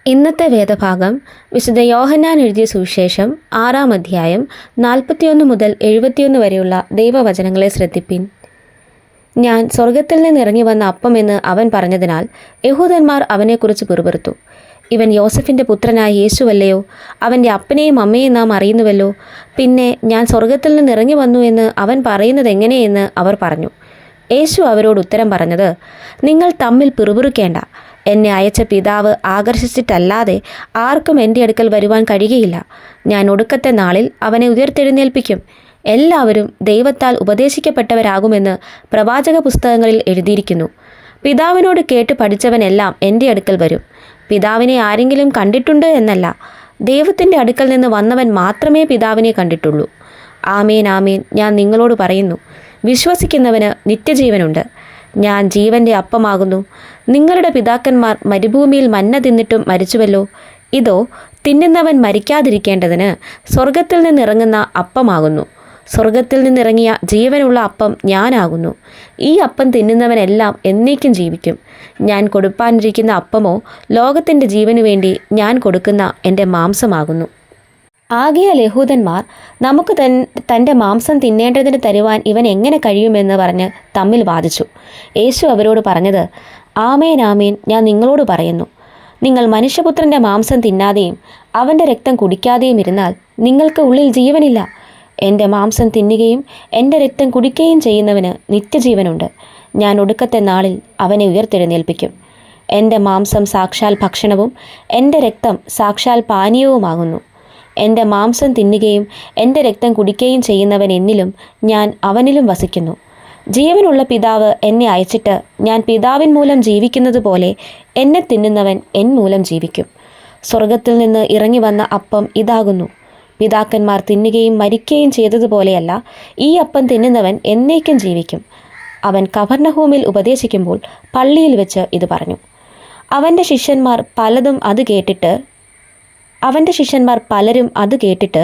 ഇന്നത്തെ വേദഭാഗം വിശുദ്ധ യോഹന്നാൻ എഴുതിയ സുവിശേഷം 6-ാം അധ്യായം 41 മുതൽ 71 വരെയുള്ള ദൈവവചനങ്ങളെ ശ്രദ്ധിപ്പിൻ. ഞാൻ സ്വർഗത്തിൽ നിന്നിറങ്ങി വന്ന അപ്പം എന്ന് അവൻ പറഞ്ഞതിനാൽ യഹൂദന്മാർ അവനെക്കുറിച്ച് പിറുപിറുത്തു. ഇവൻ യോസഫിൻ്റെ പുത്രനായ യേശുവല്ലയോ? അവൻ്റെ അപ്പനെയും അമ്മയെയും നാം അറിയുന്നുവല്ലോ. പിന്നെ ഞാൻ സ്വർഗത്തിൽ നിന്നിറങ്ങി വന്നു എന്ന് അവൻ പറയുന്നത് എങ്ങനെയെന്ന് അവർ പറഞ്ഞു. യേശു അവരോട് ഉത്തരം പറഞ്ഞത്, നിങ്ങൾ തമ്മിൽ പിറുപിറുക്കേണ്ട. എന്നെ അയച്ച പിതാവ് ആകർഷിച്ചിട്ടല്ലാതെ ആർക്കും എൻ്റെ അടുക്കൽ വരുവാൻ കഴിയുകയില്ല. ഞാൻ ഒടുക്കത്തെ നാളിൽ അവനെ ഉയർത്തെഴുന്നേൽപ്പിക്കും. എല്ലാവരും ദൈവത്താൽ ഉപദേശിക്കപ്പെട്ടവരാകുമെന്ന് പ്രവാചക പുസ്തകങ്ങളിൽ എഴുതിയിരിക്കുന്നു. പിതാവിനോട് കേട്ട് പഠിച്ചവനെല്ലാം എൻ്റെ അടുക്കൽ വരും. പിതാവിനെ ആരെങ്കിലും കണ്ടിട്ടുണ്ട് എന്നല്ല, ദൈവത്തിൻ്റെ അടുക്കൽ നിന്ന് വന്നവൻ മാത്രമേ പിതാവിനെ കണ്ടിട്ടുള്ളൂ. ആമേൻ ആമേൻ, ഞാൻ നിങ്ങളോട് പറയുന്നു, വിശ്വസിക്കുന്നവന് നിത്യജീവനുണ്ട്. ഞാൻ ജീവൻ്റെ അപ്പമാകുന്നു. നിങ്ങളുടെ പിതാക്കന്മാർ മരുഭൂമിയിൽ മന്ന തിന്നിട്ടും മരിച്ചുവല്ലോ. ഇതോ തിന്നുന്നവൻ മരിക്കാതിരിക്കേണ്ടതിന് സ്വർഗത്തിൽ നിന്നിറങ്ങുന്ന അപ്പമാകുന്നു. സ്വർഗത്തിൽ നിന്നിറങ്ങിയ ജീവനുള്ള അപ്പം ഞാനാകുന്നു. ഈ അപ്പം തിന്നുന്നവനെല്ലാം എന്നേക്കും ജീവിക്കും. ഞാൻ കൊടുപ്പാനിരിക്കുന്ന അപ്പമോ ലോകത്തിൻ്റെ ജീവനു വേണ്ടി ഞാൻ കൊടുക്കുന്ന എൻ്റെ മാംസമാകുന്നു. ആകയാൽ യഹൂദന്മാർ നമുക്ക് തൻ്റെ മാംസം തിന്നേണ്ടതിന് തരുവാൻ ഇവൻ എങ്ങനെ കഴിയുമെന്ന് പറഞ്ഞ് തമ്മിൽ വാദിച്ചു. യേശു അവരോട് പറഞ്ഞത്, ആമേൻ ആമേൻ, ഞാൻ നിങ്ങളോട് പറയുന്നു, നിങ്ങൾ മനുഷ്യപുത്രൻ്റെ മാംസം തിന്നാതെയും അവൻ്റെ രക്തം കുടിക്കാതെയും ഇരുന്നാൽ നിങ്ങൾക്ക് ഉള്ളിൽ ജീവനില്ല. എൻ്റെ മാംസം തിന്നുകയും എൻ്റെ രക്തം കുടിക്കുകയും ചെയ്യുന്നവന് നിത്യജീവനുണ്ട്. ഞാൻ ഒടുക്കത്തെ നാളിൽ അവനെ ഉയർത്തെഴുന്നേൽപ്പിക്കും. എൻ്റെ മാംസം സാക്ഷാൽ ഭക്ഷണവും എൻ്റെ രക്തം സാക്ഷാൽ പാനീയവുമാകുന്നു. എൻ്റെ മാംസം തിന്നുകയും എൻ്റെ രക്തം കുടിക്കുകയും ചെയ്യുന്നവൻ എന്നിലും ഞാൻ അവനിലും വസിക്കുന്നു. ജീവനുള്ള പിതാവ് എന്നെ അയച്ചിട്ട് ഞാൻ പിതാവിൻ മൂലം ജീവിക്കുന്നത് പോലെ എന്നെ തിന്നുന്നവൻ എൻ മൂലം ജീവിക്കും. സ്വർഗത്തിൽ നിന്ന് ഇറങ്ങി വന്ന അപ്പം ഇതാകുന്നു. പിതാക്കന്മാർ തിന്നുകയും മരിക്കുകയും ചെയ്തതുപോലെയല്ല, ഈ അപ്പം തിന്നുന്നവൻ എന്നേക്കും ജീവിക്കും. അവൻ കഫർന്നഹൂമിൽ ഉപദേശിക്കുമ്പോൾ പള്ളിയിൽ വെച്ച് ഇത് പറഞ്ഞു. അവൻ്റെ ശിഷ്യന്മാർ പലരും അത് കേട്ടിട്ട്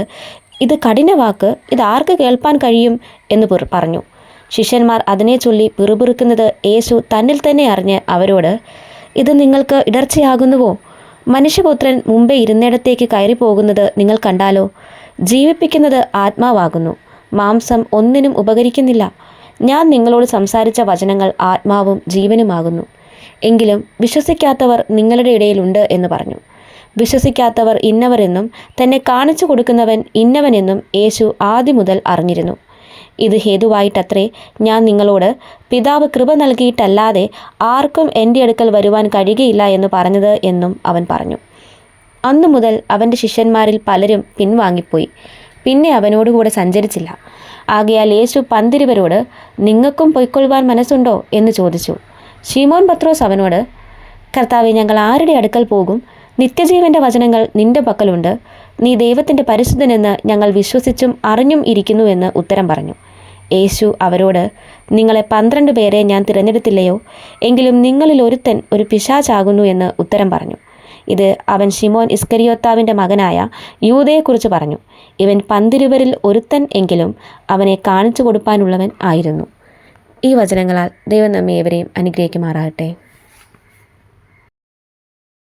ഇത് കഠിനവാക്ക്, ഇത് ആർക്ക് കേൾപ്പാൻ കഴിയും എന്ന് പറഞ്ഞു. ശിഷ്യന്മാർ അതിനെ ചൊല്ലി പിറുപിറുക്കുന്നത് യേശു തന്നിൽ തന്നെ അറിഞ്ഞ് അവരോട്, ഇത് നിങ്ങൾക്ക് ഇടർച്ചയാകുന്നുവോ? മനുഷ്യപുത്രൻ മുമ്പേ ഇരുന്നിടത്തേക്ക് കയറിപ്പോകുന്നത് നിങ്ങൾ കണ്ടാലോ? ജീവിപ്പിക്കുന്നത് ആത്മാവാകുന്നു, മാംസം ഒന്നിനും ഉപകരിക്കുന്നില്ല. ഞാൻ നിങ്ങളോട് സംസാരിച്ച വചനങ്ങൾ ആത്മാവും ജീവനുമാകുന്നു. എങ്കിലും വിശ്വസിക്കാത്തവർ നിങ്ങളുടെ ഇടയിലുണ്ട് എന്ന് പറഞ്ഞു. വിശ്വസിക്കാത്തവർ ഇന്നവരെന്നും തന്നെ കാണിച്ചു കൊടുക്കുന്നവൻ ഇന്നവനെന്നും യേശു ആദ്യം മുതൽ അറിഞ്ഞിരുന്നു. ഇത് ഹേതുവായിട്ടത്രേ ഞാൻ നിങ്ങളോട് പിതാവ് കൃപ നൽകിയിട്ടല്ലാതെ ആർക്കും എൻ്റെ അടുക്കൽ വരുവാൻ കഴിയുകയില്ല എന്ന് പറഞ്ഞത് എന്നും അവൻ പറഞ്ഞു. അന്നു മുതൽ അവൻ്റെ ശിഷ്യന്മാരിൽ പലരും പിൻവാങ്ങിപ്പോയി, പിന്നെ അവനോടുകൂടെ സഞ്ചരിച്ചില്ല. ആകയാൽ യേശു പന്തിരുവരോട്, നിങ്ങൾക്കും പൊയ്ക്കൊള്ളുവാൻ മനസ്സുണ്ടോ എന്ന് ചോദിച്ചു. ശീമോൻ പത്രോസ് അവനോട്, കർത്താവേ, ഞങ്ങൾ ആരുടെ അടുക്കൽ പോകും? നിത്യജീവൻ്റെ വചനങ്ങൾ നിന്റെ പക്കലുണ്ട്. നീ ദൈവത്തിൻ്റെ പരിശുദ്ധനെന്ന് ഞങ്ങൾ വിശ്വസിച്ചും അറിഞ്ഞും ഇരിക്കുന്നുവെന്ന് ഉത്തരം പറഞ്ഞു. യേശു അവരോട്, നിങ്ങളെ 12 പേരെ ഞാൻ തിരഞ്ഞെടുത്തില്ലയോ? എങ്കിലും നിങ്ങളിൽ ഒരുത്തൻ ഒരു പിശാചാകുന്നു എന്ന് ഉത്തരം പറഞ്ഞു. ഇത് അവൻ ശിമോൻ ഇസ്കരിയോത്താവിൻ്റെ മകനായ യൂദയെക്കുറിച്ച് പറഞ്ഞു. ഇവൻ 12 ഒരുത്തൻ എങ്കിലും അവനെ കാണിച്ചു കൊടുപ്പാനുള്ളവൻ ആയിരുന്നു. ഈ വചനങ്ങളാൽ ദൈവം നമ്മെ ഏവരെയും അനുഗ്രഹിക്കുമാറാകട്ടെ.